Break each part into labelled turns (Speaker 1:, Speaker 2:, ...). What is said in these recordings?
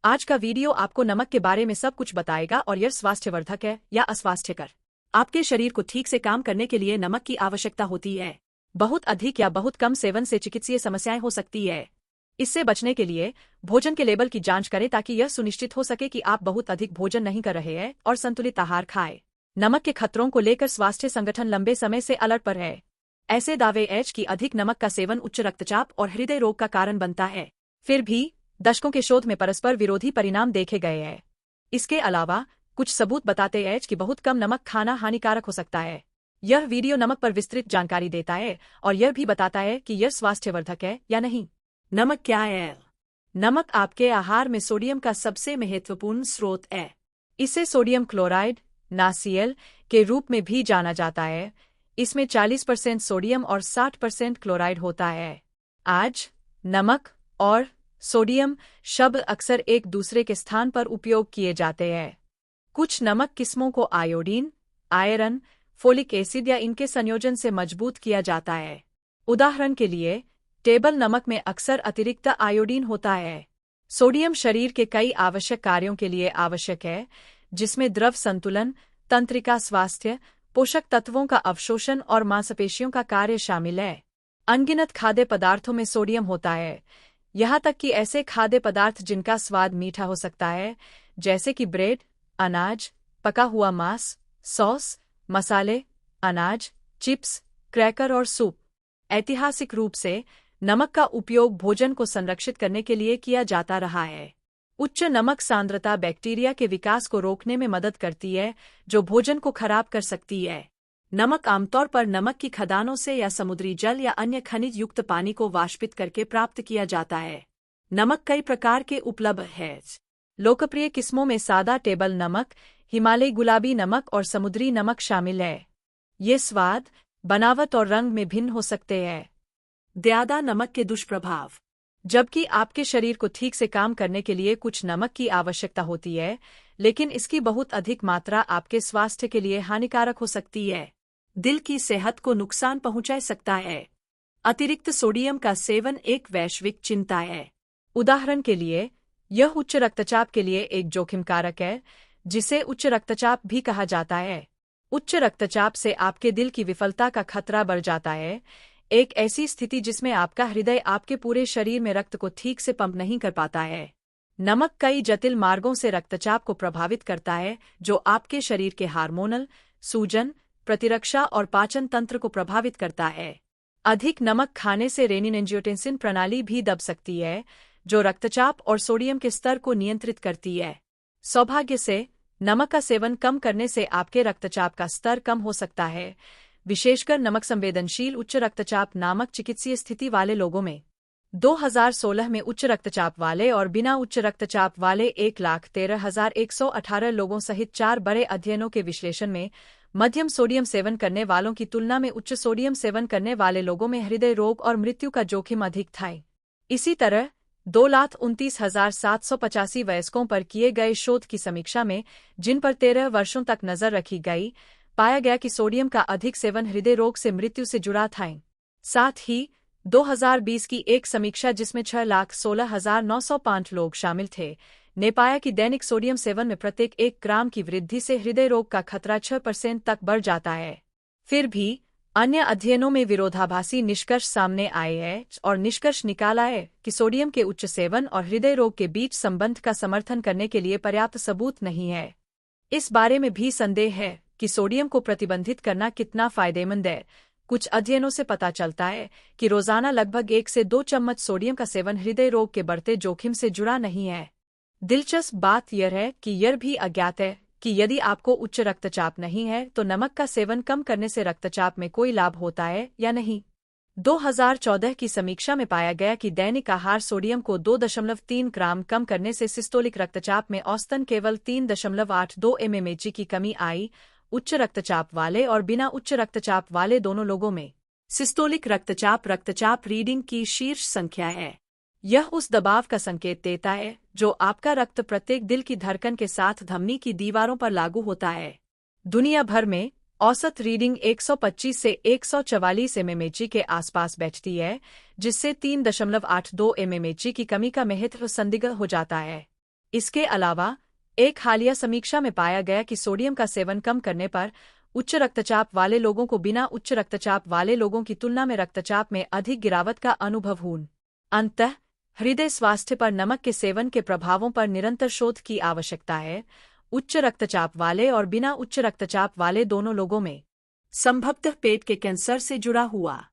Speaker 1: आज का वीडियो आपको नमक के बारे में सब कुछ बताएगा और यह स्वास्थ्यवर्धक है या अस्वास्थ्यकर। आपके शरीर को ठीक से काम करने के लिए नमक की आवश्यकता होती है। बहुत अधिक या बहुत कम सेवन से चिकित्सीय समस्याएं हो सकती है। इससे बचने के लिए भोजन के लेबल की जांच करें ताकि यह सुनिश्चित हो सके कि आप बहुत अधिक भोजन नहीं कर रहे हैं और संतुलित आहार खाएं। नमक के खतरों को लेकर स्वास्थ्य संगठन लंबे समय से अलर्ट पर है। ऐसे दावे हैं कि अधिक नमक का सेवन उच्च रक्तचाप और हृदय रोग का कारण बनता है। फिर भी दशकों के शोध में परस्पर विरोधी परिणाम देखे गए हैं। इसके अलावा कुछ सबूत बताते हैं कि बहुत कम नमक खाना हानिकारक हो सकता है। यह वीडियो नमक पर विस्तृत जानकारी देता है और यह भी बताता है कि यह स्वास्थ्यवर्धक है या नहीं। नमक क्या है? नमक आपके आहार में सोडियम का सबसे महत्वपूर्ण स्रोत है। इसे सोडियम क्लोराइड NaCl के रूप में भी जाना जाता है। इसमें 40% सोडियम और 60% क्लोराइड होता है। आज नमक और सोडियम शब्द अक्सर एक दूसरे के स्थान पर उपयोग किए जाते हैं। कुछ नमक किस्मों को आयोडीन, आयरन, फोलिक एसिड या इनके संयोजन से मजबूत किया जाता है। उदाहरण के लिए टेबल नमक में अक्सर अतिरिक्त आयोडीन होता है। सोडियम शरीर के कई आवश्यक कार्यों के लिए आवश्यक है, जिसमें द्रव संतुलन, तंत्रिका स्वास्थ्य, पोषक तत्वों का अवशोषण और मांसपेशियों का कार्य शामिल है। अनगिनत खाद्य पदार्थों में सोडियम होता है, यहाँ तक कि ऐसे खाद्य पदार्थ जिनका स्वाद मीठा हो सकता है, जैसे कि ब्रेड, अनाज, पका हुआ मांस, सॉस, मसाले, अनाज, चिप्स, क्रैकर और सूप। ऐतिहासिक रूप से नमक का उपयोग भोजन को संरक्षित करने के लिए किया जाता रहा है। उच्च नमक सांद्रता बैक्टीरिया के विकास को रोकने में मदद करती है, जो भोजन को खराब कर सकती है। नमक आमतौर पर नमक की खदानों से या समुद्री जल या अन्य खनिज युक्त पानी को वाष्पित करके प्राप्त किया जाता है। नमक कई प्रकार के उपलब्ध हैं। लोकप्रिय किस्मों में सादा टेबल नमक, हिमालयी गुलाबी नमक और समुद्री नमक शामिल है। ये स्वाद, बनावट और रंग में भिन्न हो सकते हैं। ज्यादा नमक के दुष्प्रभाव। जबकि आपके शरीर को ठीक से काम करने के लिए कुछ नमक की आवश्यकता होती है, लेकिन इसकी बहुत अधिक मात्रा आपके स्वास्थ्य के लिए हानिकारक हो सकती है। दिल की सेहत को नुकसान पहुंचा सकता है। अतिरिक्त सोडियम का सेवन एक वैश्विक चिंता है। उदाहरण के लिए यह उच्च रक्तचाप के लिए एक जोखिम कारक है, जिसे उच्च रक्तचाप भी कहा जाता है। उच्च रक्तचाप से आपके दिल की विफलता का खतरा बढ़ जाता है, एक ऐसी स्थिति जिसमें आपका हृदय आपके पूरे शरीर में रक्त को ठीक से पंप नहीं कर पाता है। नमक कई जटिल मार्गों से रक्तचाप को प्रभावित करता है, जो आपके शरीर के हार्मोनल, सूजन, प्रतिरक्षा और पाचन तंत्र को प्रभावित करता है। अधिक नमक खाने से रेनिन-एंजियोटेंसिन प्रणाली भी दब सकती है, जो रक्तचाप और सोडियम के स्तर को नियंत्रित करती है। सौभाग्य से नमक का सेवन कम करने से आपके रक्तचाप का स्तर कम हो सकता है, विशेषकर नमक संवेदनशील उच्च रक्तचाप नामक चिकित्सीय स्थिति वाले लोगों में। 2016 में उच्च रक्तचाप वाले और बिना उच्च रक्तचाप वाले 1,13,118 लोगों सहित 4 बड़े अध्ययनों के विश्लेषण में मध्यम सोडियम सेवन करने वालों की तुलना में उच्च सोडियम सेवन करने वाले लोगों में हृदय रोग और मृत्यु का जोखिम अधिक था। इसी तरह 2,29,785 वयस्कों पर किए गए शोध की समीक्षा में, जिन पर 13 वर्षों तक नजर रखी गई, पाया गया कि सोडियम का अधिक सेवन हृदय रोग से मृत्यु से जुड़ा था। साथ ही 2020 की एक समीक्षा जिसमें 6,16,905 लोग शामिल थे, ने पाया कि दैनिक सोडियम सेवन में प्रत्येक 1 ग्राम की वृद्धि से हृदय रोग का खतरा 6% तक बढ़ जाता है। फिर भी अन्य अध्ययनों में विरोधाभासी निष्कर्ष सामने आए हैं और निष्कर्ष निकाला है कि सोडियम के उच्च सेवन और हृदय रोग के बीच संबंध का समर्थन करने के लिए पर्याप्त सबूत नहीं है। इस बारे में भी संदेह है कि सोडियम को प्रतिबंधित करना कितना फायदेमंद है। कुछ अध्ययनों से पता चलता है कि रोजाना लगभग 1 से 2 चम्मच सोडियम का सेवन हृदय रोग के बढ़ते जोखिम से जुड़ा नहीं है। दिलचस्प बात यह है कि यह भी अज्ञात है कि यदि आपको उच्च रक्तचाप नहीं है तो नमक का सेवन कम करने से रक्तचाप में कोई लाभ होता है या नहीं। 2014 की समीक्षा में पाया गया कि दैनिक आहार सोडियम को 2.3 ग्राम कम करने से सिस्टोलिक रक्तचाप में औसतन केवल 3.82 mmHg की कमी आई। उच्च रक्तचाप वाले और बिना उच्च रक्तचाप वाले दोनों लोगों में सिस्टोलिक रक्तचाप रीडिंग की शीर्ष संख्या है। यह उस दबाव का संकेत देता है जो आपका रक्त प्रत्येक दिल की धड़कन के साथ धमनी की दीवारों पर लागू होता है। दुनिया भर में औसत रीडिंग 125 से 144 mmHg के आसपास बैठती है, जिससे 3.82 mmHg की कमी का महत्व संदिग्ध हो जाता है। इसके अलावा एक हालिया समीक्षा में पाया गया कि सोडियम का सेवन कम करने पर उच्च रक्तचाप वाले लोगों को बिना उच्च रक्तचाप वाले लोगों की तुलना में रक्तचाप में अधिक गिरावट का अनुभव हुआ। अंततः हृदय स्वास्थ्य पर नमक के सेवन के प्रभावों पर निरंतर शोध की आवश्यकता है। उच्च रक्तचाप वाले और बिना उच्च रक्तचाप वाले दोनों लोगों में संभवतः पेट के कैंसर से जुड़ा हुआ।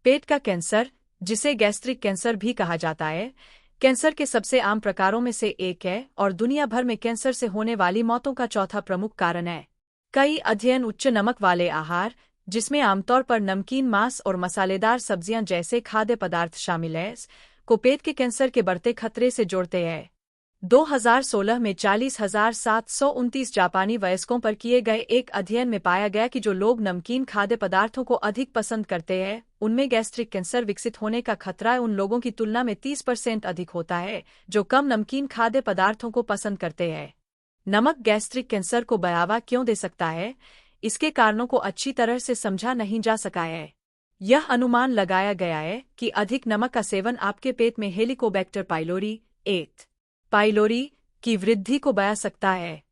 Speaker 1: पेट का कैंसर, जिसे गैस्ट्रिक कैंसर भी कहा जाता है, कैंसर के सबसे आम प्रकारों में से एक है और दुनिया भर में कैंसर से होने वाली मौतों का चौथा प्रमुख कारण है। कई अध्ययन उच्च नमक वाले आहार, जिसमें आमतौर पर नमकीन, मांस और मसालेदार सब्जियां जैसे खाद्य पदार्थ शामिल हैं, को पेट के कैंसर के बढ़ते खतरे से जोड़ते हैं। 2016 में 40,729 जापानी वयस्कों पर किए गए एक अध्ययन में पाया गया कि जो लोग नमकीन खाद्य पदार्थों को अधिक पसंद करते हैं, उनमें गैस्ट्रिक कैंसर विकसित होने का खतरा उन लोगों की तुलना में 30% अधिक होता है जो कम नमकीन खाद्य पदार्थों को पसंद करते हैं। नमक गैस्ट्रिक कैंसर को बढ़ावा क्यों दे सकता है, इसके कारणों को अच्छी तरह से समझा नहीं जा सका है। यह अनुमान लगाया गया है कि अधिक नमक का सेवन आपके पेट में हेलिकोबैक्टर पाइलोरी पाइलोरी की वृद्धि को बढ़ा सकता है।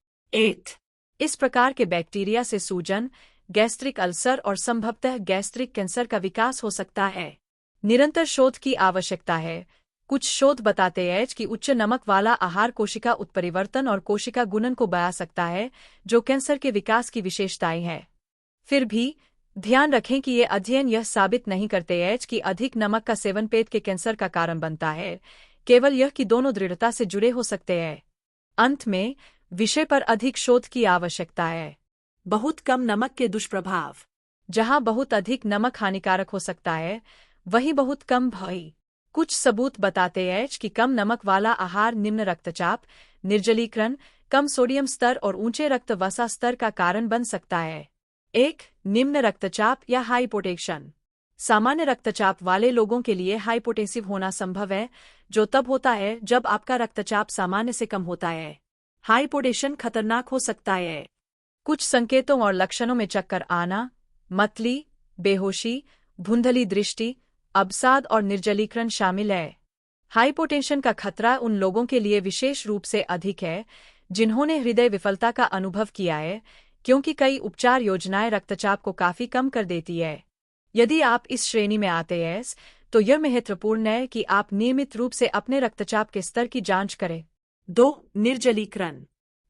Speaker 1: इस प्रकार के बैक्टीरिया से सूजन, गैस्ट्रिक अल्सर और संभवतः गैस्ट्रिक कैंसर का विकास हो सकता है। निरंतर शोध की आवश्यकता है। कुछ शोध बताते हैं कि उच्च नमक वाला आहार कोशिका उत्परिवर्तन और कोशिका गुणन को बढ़ा सकता है, जो कैंसर के विकास की विशेषताएं हैं। फिर भी ध्यान रखें कि ये अध्ययन यह साबित नहीं करते हैं कि अधिक नमक का सेवन पेट के कैंसर का कारण बनता है, केवल यह कि दोनों दृढ़ता से जुड़े हो सकते हैं। अंत में विषय पर अधिक शोध की आवश्यकता है। बहुत कम नमक के दुष्प्रभाव। जहां बहुत अधिक नमक हानिकारक हो सकता है, वहीं बहुत कम भय। कुछ सबूत बताते हैं कि कम नमक वाला आहार निम्न रक्तचाप, निर्जलीकरण, कम सोडियम स्तर और ऊंचे रक्त वसा स्तर का कारण बन सकता है। निम्न रक्तचाप या हाइपोटेंशन। सामान्य रक्तचाप वाले लोगों के लिए हाइपोटेंसिव होना संभव है, जो तब होता है जब आपका रक्तचाप सामान्य से कम होता है। हाइपोटेंशन खतरनाक हो सकता है। कुछ संकेतों और लक्षणों में चक्कर आना, मतली, बेहोशी, धुंधली दृष्टि, अवसाद और निर्जलीकरण शामिल है। हाइपोटेंशन का खतरा उन लोगों के लिए विशेष रूप से अधिक है जिन्होंने हृदय विफलता का अनुभव किया है, क्योंकि कई उपचार योजनाएं रक्तचाप को काफी कम कर देती है। यदि आप इस श्रेणी में आते हैं, तो यह महत्वपूर्ण है कि आप नियमित रूप से अपने रक्तचाप के स्तर की जांच करें। 2. निर्जलीकरण।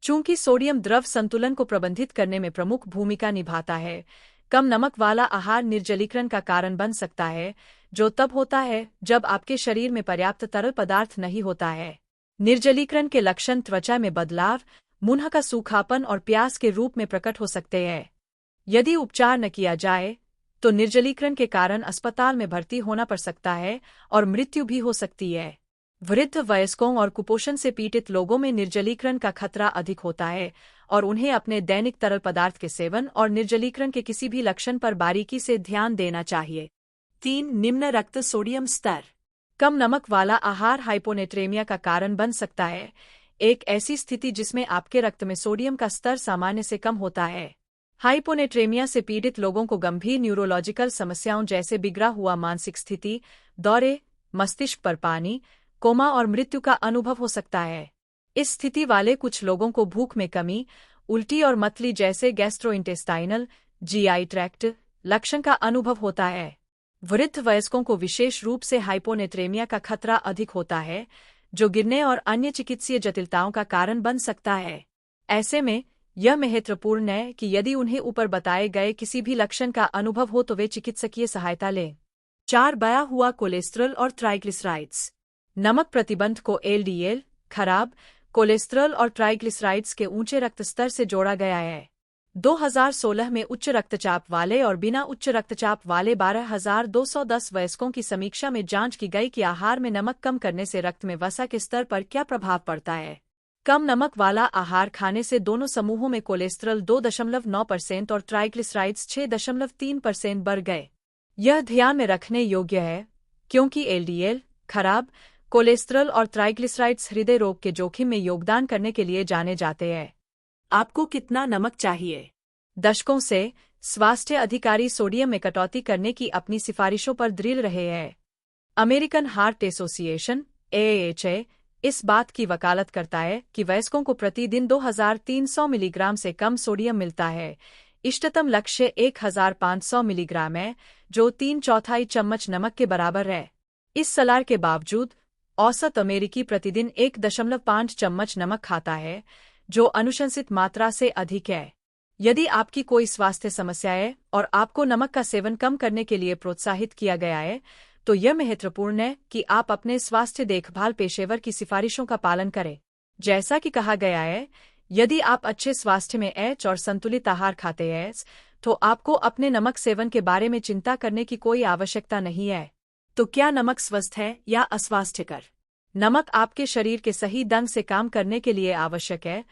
Speaker 1: चूंकि सोडियम द्रव संतुलन को प्रबंधित करने में प्रमुख भूमिका निभाता है, कम नमक वाला आहार निर्जलीकरण का कारण बन सकता है, जो तब होता है जब आपके शरीर में पर्याप्त तरल पदार्थ नहीं होता है। निर्जलीकरण के लक्षण त्वचा में बदलाव, मुंह का सूखापन और प्यास के रूप में प्रकट हो सकते हैं। यदि उपचार न किया जाए, तो निर्जलीकरण के कारण अस्पताल में भर्ती होना पड़ सकता है और मृत्यु भी हो सकती है। वृद्ध वयस्कों और कुपोषण से पीड़ित लोगों में निर्जलीकरण का खतरा अधिक होता है और उन्हें अपने दैनिक तरल पदार्थ के सेवन और निर्जलीकरण के किसी भी लक्षण पर बारीकी से ध्यान देना चाहिए। 3. निम्न रक्त सोडियम स्तर। कम नमक वाला आहार हाइपोनेट्रेमिया का कारण बन सकता है, एक ऐसी स्थिति जिसमें आपके रक्त में सोडियम का स्तर सामान्य से कम होता है। हाइपोनेट्रेमिया से पीड़ित लोगों को गंभीर न्यूरोलॉजिकल समस्याओं जैसे बिगड़ा हुआ मानसिक स्थिति, दौरे, मस्तिष्क पर पानी, कोमा और मृत्यु का अनुभव हो सकता है। इस स्थिति वाले कुछ लोगों को भूख में कमी, उल्टी और मतली जैसे गैस्ट्रोइंटेस्टाइनल (GI ट्रैक्ट) लक्षण का अनुभव होता है। वृद्ध वयस्कों को विशेष रूप से हाइपोनेट्रेमिया का खतरा अधिक होता है, जो गिरने और अन्य चिकित्सीय जटिलताओं का कारण बन सकता है। ऐसे में यह महत्वपूर्ण है कि यदि उन्हें ऊपर बताए गए किसी भी लक्षण का अनुभव हो तो वे चिकित्सकीय सहायता लें। 4. बढ़ा हुआ कोलेस्ट्रॉल और ट्राइग्लिसराइड्स। नमक प्रतिबंध को LDL, खराब कोलेस्ट्रॉल और ट्राइग्लिसराइड्स के ऊंचे रक्त स्तर से जोड़ा गया है। 2016 में उच्च रक्तचाप वाले और बिना उच्च रक्तचाप वाले 12,210 वयस्कों की समीक्षा में जांच की गई कि आहार में नमक कम करने से रक्त में वसा के स्तर पर क्या प्रभाव पड़ता है। कम नमक वाला आहार खाने से दोनों समूहों में कोलेस्ट्रॉल 2.9% और ट्राइग्लिसराइड्स 6.3% बढ़ गए। यह ध्यान में रखने योग्य है, क्योंकि LDL, खराब कोलेस्ट्रॉल और ट्राइग्लिसराइड्स हृदय रोग के जोखिम में योगदान करने के लिए जाने जाते हैं। आपको कितना नमक चाहिए? दशकों से स्वास्थ्य अधिकारी सोडियम में कटौती करने की अपनी सिफारिशों पर दृढ़ रहे हैं। अमेरिकन हार्ट एसोसिएशन (AHA) इस बात की वकालत करता है कि वयस्कों को प्रतिदिन 2300 मिलीग्राम से कम सोडियम मिलता है। इष्टतम लक्ष्य 1500 मिलीग्राम है, जो 3/4 चम्मच नमक के बराबर है। इस सलाह के बावजूद औसत अमेरिकी प्रतिदिन 1.5 चम्मच नमक खाता है, जो अनुशंसित मात्रा से अधिक है। यदि आपकी कोई स्वास्थ्य समस्या है और आपको नमक का सेवन कम करने के लिए प्रोत्साहित किया गया है, तो यह महत्वपूर्ण है कि आप अपने स्वास्थ्य देखभाल पेशेवर की सिफारिशों का पालन करें। जैसा कि कहा गया है, यदि आप अच्छे स्वास्थ्य में एच और संतुलित आहार खाते हैं, तो आपको अपने नमक सेवन के बारे में चिंता करने की कोई आवश्यकता नहीं है। तो क्या नमक स्वस्थ है या अस्वास्थ्यकर? नमक आपके शरीर के सही ढंग से काम करने के लिए आवश्यक है,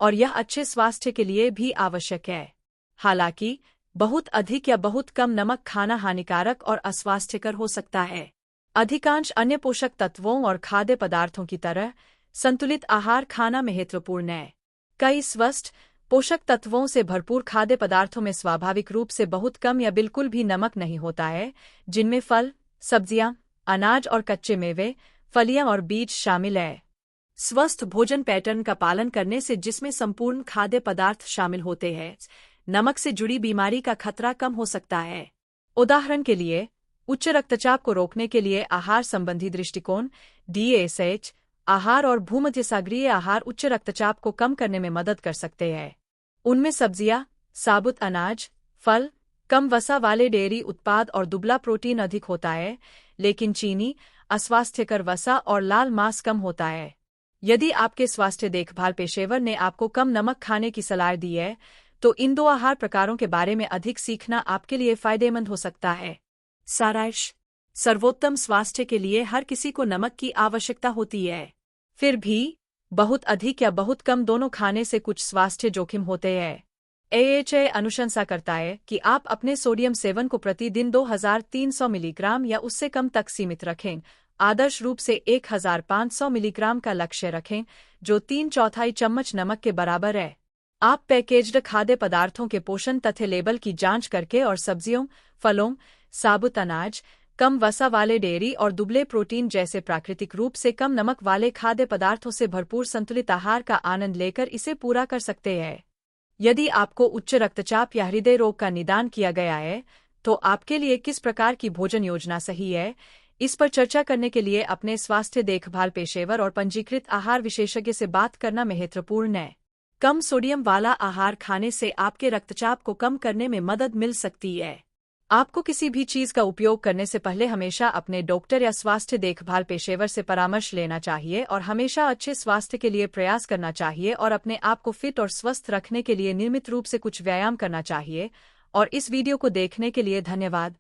Speaker 1: और यह अच्छे स्वास्थ्य के लिए भी आवश्यक है। हालांकि बहुत अधिक या बहुत कम नमक खाना हानिकारक और अस्वास्थ्यकर हो सकता है। अधिकांश अन्य पोषक तत्वों और खाद्य पदार्थों की तरह संतुलित आहार खाना महत्वपूर्ण है। कई स्वस्थ पोषक तत्वों से भरपूर खाद्य पदार्थों में स्वाभाविक रूप से बहुत कम या बिल्कुल भी नमक नहीं होता है, जिनमें फल, सब्जियां, अनाज और कच्चे मेवे, फलियां और बीज शामिल हैं। स्वस्थ भोजन पैटर्न का पालन करने से, जिसमें संपूर्ण खाद्य पदार्थ शामिल होते हैं, नमक से जुड़ी बीमारी का खतरा कम हो सकता है। उदाहरण के लिए, उच्च रक्तचाप को रोकने के लिए आहार संबंधी दृष्टिकोण, DSH आहार और भूमध्यसागरीय आहार उच्च रक्तचाप को कम करने में मदद कर सकते हैं। उनमें सब्जियां, साबुत अनाज, फल, कम वसा वाले डेयरी उत्पाद और दुबला प्रोटीन अधिक होता है, लेकिन चीनी, अस्वास्थ्यकर वसा और लाल मांस कम होता है। यदि आपके स्वास्थ्य देखभाल पेशेवर ने आपको कम नमक खाने की सलाह दी है, तो इन 2 आहार प्रकारों के बारे में अधिक सीखना आपके लिए फायदेमंद हो सकता है। सारांश: सर्वोत्तम स्वास्थ्य के लिए हर किसी को नमक की आवश्यकता होती है। फिर भी बहुत अधिक या बहुत कम दोनों खाने से कुछ स्वास्थ्य जोखिम होते हैं। AHA अनुशंसा करता है कि आप अपने सोडियम सेवन को प्रतिदिन 2300 मिलीग्राम या उससे कम तक सीमित रखें। आदर्श रूप से 1500 मिलीग्राम का लक्ष्य रखें, जो 3/4 चम्मच नमक के बराबर है। आप पैकेज्ड खाद्य पदार्थों के पोषण तथ्य लेबल की जांच करके और सब्जियों, फलों, साबुत अनाज, कम वसा वाले डेयरी और दुबले प्रोटीन जैसे प्राकृतिक रूप से कम नमक वाले खाद्य पदार्थों से भरपूर संतुलित आहार का आनंद लेकर इसे पूरा कर सकते हैं। यदि आपको उच्च रक्तचाप या हृदय रोग का निदान किया गया है, तो आपके लिए किस प्रकार की भोजन योजना सही है, इस पर चर्चा करने के लिए अपने स्वास्थ्य देखभाल पेशेवर और पंजीकृत आहार विशेषज्ञ से बात करना महत्वपूर्ण है। कम सोडियम वाला आहार खाने से आपके रक्तचाप को कम करने में मदद मिल सकती है। आपको किसी भी चीज का उपयोग करने से पहले हमेशा अपने डॉक्टर या स्वास्थ्य देखभाल पेशेवर से परामर्श लेना चाहिए और हमेशा अच्छे स्वास्थ्य के लिए प्रयास करना चाहिए और अपने आप को फिट और स्वस्थ रखने के लिए नियमित रूप से कुछ व्यायाम करना चाहिए। और इस वीडियो को देखने के लिए धन्यवाद।